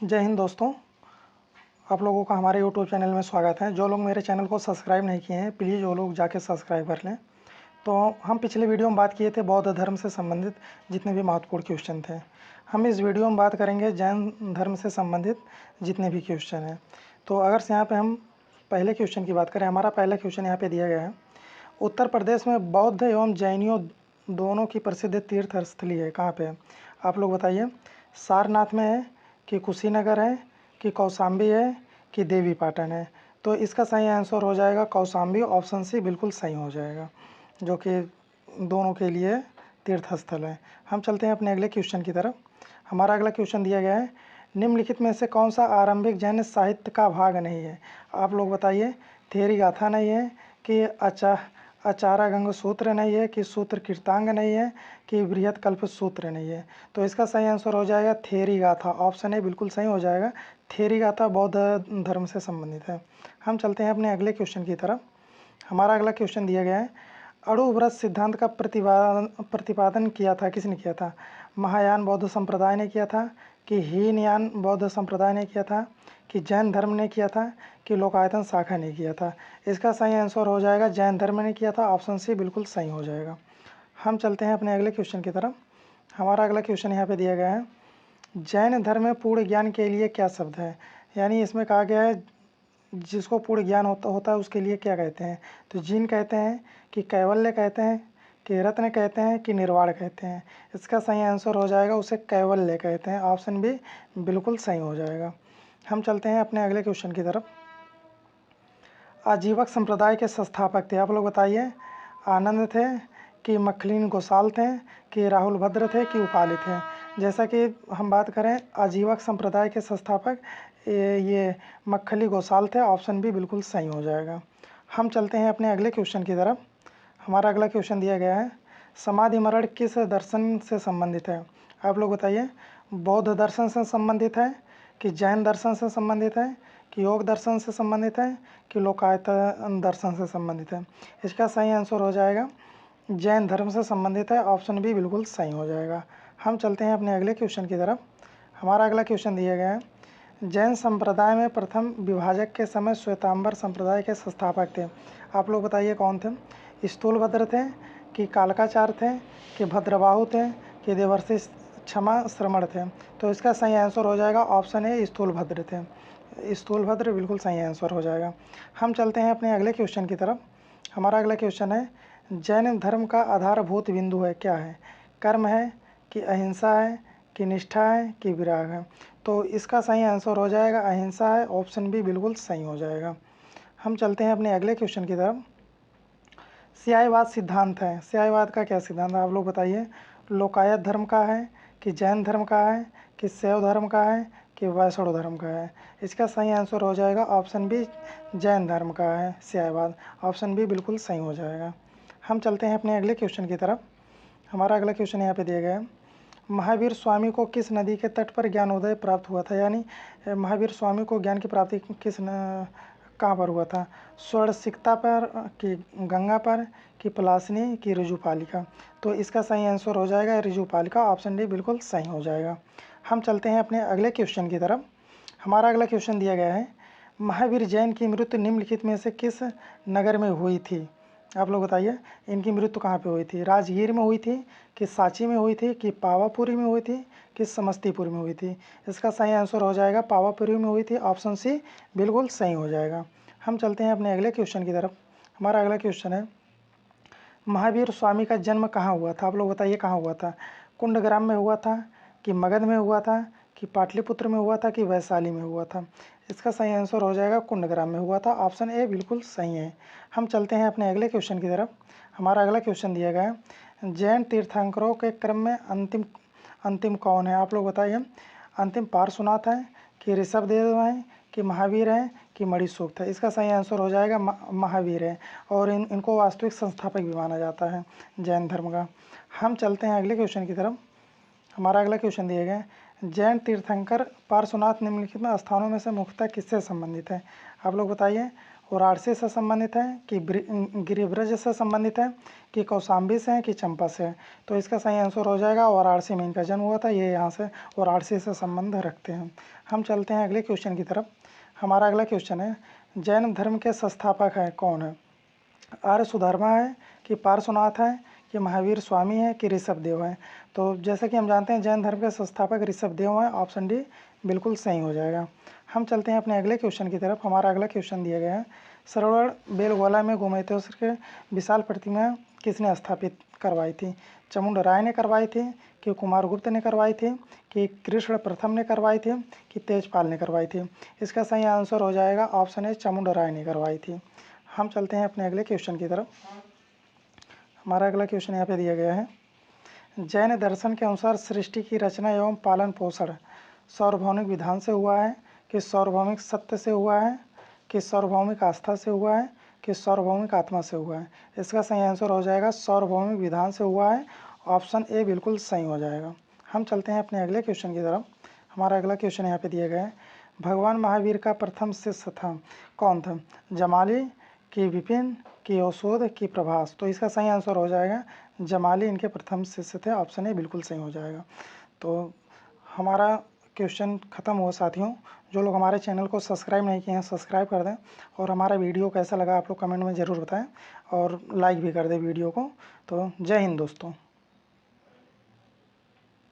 जय हिंद दोस्तों, आप लोगों का हमारे यूट्यूब चैनल में स्वागत है। जो लोग मेरे चैनल को सब्सक्राइब नहीं किए हैं, प्लीज़ वो लोग जाके सब्सक्राइब कर लें। तो हम पिछले वीडियो में बात किए थे बौद्ध धर्म से संबंधित जितने भी महत्वपूर्ण क्वेश्चन थे। हम इस वीडियो में बात करेंगे जैन धर्म से संबंधित जितने भी क्वेश्चन हैं। तो अगर से यहाँ पर हम पहले क्वेश्चन की बात करें, हमारा पहला क्वेश्चन यहाँ पर दिया गया है। उत्तर प्रदेश में बौद्ध एवं जैनियों दोनों की प्रसिद्ध तीर्थ स्थली है, कहाँ पे है? आप लोग बताइए। सारनाथ में है कि कुशीनगर है कि कौशाम्बी है कि देवी पाटन है? तो इसका सही आंसर हो जाएगा कौशाम्बी। ऑप्शन सी बिल्कुल सही हो जाएगा, जो कि दोनों के लिए तीर्थ स्थल है। हम चलते हैं अपने अगले क्वेश्चन की तरफ। हमारा अगला क्वेश्चन दिया गया है, निम्नलिखित में से कौन सा आरंभिक जैन साहित्य का भाग नहीं है? आप लोग बताइए। थेरी गाथा नहीं है कि आचार्यगंग सूत्र नहीं है कि सूत्र कीर्तांग नहीं है कि बृहत कल्प सूत्र नहीं है? तो इसका सही आंसर हो जाएगा थेरी गाथा। ऑप्शन ए बिल्कुल सही हो जाएगा। थेरी गाथा बौद्ध धर्म से संबंधित है। हम चलते हैं अपने अगले क्वेश्चन की तरफ। हमारा अगला क्वेश्चन दिया गया है, अणु व्रत सिद्धांत का प्रतिपादन किया था, किसने किया था? महायान बौद्ध संप्रदाय ने किया था कि हीनयान बौद्ध संप्रदाय ने किया था कि जैन धर्म ने किया था कि लोकायतन शाखा ने किया था? इसका सही आंसर हो जाएगा जैन धर्म ने किया था। ऑप्शन सी बिल्कुल सही हो जाएगा। हम चलते हैं अपने अगले क्वेश्चन की तरफ। हमारा अगला क्वेश्चन यहाँ पे दिया गया है, जैन धर्म में पूर्ण ज्ञान के लिए क्या शब्द है? यानी इसमें कहा गया है जिसको पूर्ण ज्ञान होता है उसके लिए क्या कहते हैं? तो जिन कहते हैं कि कैवल्य कहते हैं कि रत्न कहते हैं कि निर्वाण कहते हैं? इसका सही आंसर हो जाएगा उसे कैवल्य कहते हैं। ऑप्शन बी बिल्कुल सही हो जाएगा। हम चलते हैं अपने अगले क्वेश्चन की तरफ। आजीवक संप्रदाय के संस्थापक थे, आप लोग बताइए। आनंद थे कि मखलिन गोसाल थे कि राहुल भद्र थे कि उपाली थे? जैसा कि हम बात करें आजीवक संप्रदाय के संस्थापक ये मखली गोसाल थे। ऑप्शन बी बिल्कुल सही हो जाएगा। हम चलते हैं अपने अगले क्वेश्चन की तरफ। हमारा अगला क्वेश्चन दिया गया है, समाधि मरण किस दर्शन से संबंधित है? आप लोग बताइए। बौद्ध दर्शन से संबंधित है कि जैन दर्शन से संबंधित है कि योग दर्शन से संबंधित है कि लोकायत दर्शन से संबंधित है? इसका सही आंसर हो जाएगा जैन धर्म से संबंधित है। ऑप्शन बी बिल्कुल सही हो जाएगा। हम चलते हैं अपने अगले क्वेश्चन की तरफ। हमारा अगला क्वेश्चन दिया गया है, जैन संप्रदाय में प्रथम विभाजक के समय श्वेतांबर संप्रदाय के संस्थापक थे। आप लोग बताइए कौन थे? स्थूलभद्र थे कि कालकाचार्य थे कि भद्रबाहु थे कि देवर्षि क्षमा श्रमण थे? तो इसका सही आंसर हो जाएगा ऑप्शन ए स्थूलभद्र थे। स्थूलभद्र बिल्कुल सही आंसर हो जाएगा। हम चलते हैं अपने अगले क्वेश्चन की तरफ। हमारा अगला क्वेश्चन है, जैन धर्म का आधारभूत बिंदु है, क्या है? कर्म है कि अहिंसा है कि निष्ठा है कि विराग है? तो इसका सही आंसर हो जाएगा अहिंसा है। ऑप्शन बी बिल्कुल सही हो जाएगा। हम चलते हैं अपने अगले क्वेश्चन की तरफ। स्यायवाद सिद्धांत है, स्यायवाद का क्या सिद्धांत है? आप लोग बताइए। लोकायत धर्म का है कि जैन धर्म का है कि शैव धर्म का है कि वैष्णव धर्म का है? इसका सही आंसर हो जाएगा ऑप्शन बी जैन धर्म का है स्यायवाद। ऑप्शन बी बिल्कुल सही हो जाएगा। हम चलते हैं अपने अगले क्वेश्चन की तरफ। हमारा अगला क्वेश्चन यहाँ पे दिया गया है, महावीर स्वामी को किस नदी के तट पर ज्ञानोदय प्राप्त हुआ था? यानी महावीर स्वामी को ज्ञान की प्राप्ति कहाँ पर हुआ था? स्वर्णसिकता पर कि गंगा पर कि पलासनी कि ऋजुपालिका? तो इसका सही आंसर हो जाएगा ऋजुपालिका। ऑप्शन डी बिल्कुल सही हो जाएगा। हम चलते हैं अपने अगले क्वेश्चन की तरफ। हमारा अगला क्वेश्चन दिया गया है, महावीर जैन की मृत्यु निम्नलिखित में से किस नगर में हुई थी? आप लोग बताइए। इनकी मृत्यु कहाँ पे हुई थी? राजगीर में हुई थी कि सांची में हुई थी कि पावापुरी में हुई थी कि समस्तीपुर में हुई थी? इसका सही आंसर हो जाएगा पावापुरी में हुई थी। ऑप्शन सी बिल्कुल सही हो जाएगा। हम चलते हैं अपने अगले क्वेश्चन की तरफ। हमारा अगला क्वेश्चन है, महावीर स्वामी का जन्म कहाँ हुआ था? आप लोग बताइए कहाँ हुआ था? कुंडग्राम में हुआ था कि मगध में हुआ था कि पाटलिपुत्र में हुआ था कि वैशाली में हुआ था? इसका सही आंसर हो जाएगा कुंडग्राम में हुआ था। ऑप्शन ए बिल्कुल सही है। हम चलते हैं अपने अगले क्वेश्चन की तरफ। हमारा अगला क्वेश्चन दिया गया है, जैन तीर्थंकरों के क्रम में अंतिम कौन है? आप लोग बताइए। अंतिम पार्श्वनाथ है कि ऋषभदेव हैं कि महावीर हैं कि मणिसूक्त है? इसका सही आंसर हो जाएगा महावीर है, और इनको वास्तविक संस्थापक भी माना जाता है जैन धर्म का। हम चलते हैं अगले क्वेश्चन की तरफ। हमारा अगला क्वेश्चन दिया गया है, जैन तीर्थंकर पार्श्वनाथ निम्नलिखित में स्थानों में से मुख्यतः किससे संबंधित है? आप लोग बताइए। वाराणसी से संबंधित है कि गिरिब्रज से संबंधित है कि कौशाम्बी से है कि चंपा से है। तो इसका सही आंसर हो जाएगा वाराणसी में इनका जन्म हुआ था, ये यहाँ से वाराणसी से संबंध रखते हैं। हम चलते हैं अगले क्वेश्चन की तरफ। हमारा अगला क्वेश्चन है जैन धर्म के संस्थापक है कौन है? आर्य सुधर्मा है कि पार्श्वनाथ है कि महावीर स्वामी है कि ऋषभदेव है? तो जैसा कि हम जानते हैं जैन धर्म के संस्थापक ऋषभदेव हैं, ऑप्शन डी बिल्कुल सही हो जाएगा। हम चलते हैं अपने अगले क्वेश्चन की तरफ। हमारा अगला क्वेश्चन दिया गया है सरोवर बेलगोला में गोमतेश्वर के विशाल प्रतिमा किसने स्थापित करवाई थी? चामुंड राय ने करवाई थी कि कुमारगुप्त ने करवाई थी कि कृष्ण प्रथम ने करवाई थी कि तेजपाल ने करवाई थी? इसका सही आंसर हो जाएगा ऑप्शन ए चामुंड राय ने करवाई थी। हम चलते हैं अपने अगले क्वेश्चन की तरफ। हमारा अगला क्वेश्चन यहाँ पे दिया गया है जैन दर्शन के अनुसार सृष्टि की रचना एवं पालन पोषण सार्वभौमिक विधान से हुआ है कि सार्वभौमिक सत्य से हुआ है कि सार्वभौमिक आस्था से हुआ है कि सार्वभौमिक आत्मा से हुआ है? इसका सही आंसर हो जाएगा सार्वभौमिक विधान से हुआ है, ऑप्शन ए बिल्कुल सही हो जाएगा। हम चलते हैं अपने अगले क्वेश्चन की तरफ। हमारा अगला क्वेश्चन यहाँ पे दिया गया है भगवान महावीर का प्रथम शिष्य था कौन था? जमाली कि विपिन कि औशोध कि प्रभास? तो इसका सही आंसर हो जाएगा जमाली इनके प्रथम शिष्य थे, ऑप्शन ए बिल्कुल सही हो जाएगा। तो हमारा क्वेश्चन ख़त्म हुआ साथियों। जो लोग हमारे चैनल को सब्सक्राइब नहीं किए हैं सब्सक्राइब कर दें और हमारा वीडियो कैसा लगा आप लोग कमेंट में ज़रूर बताएं और लाइक भी कर दें वीडियो को। तो जय हिंद दोस्तों।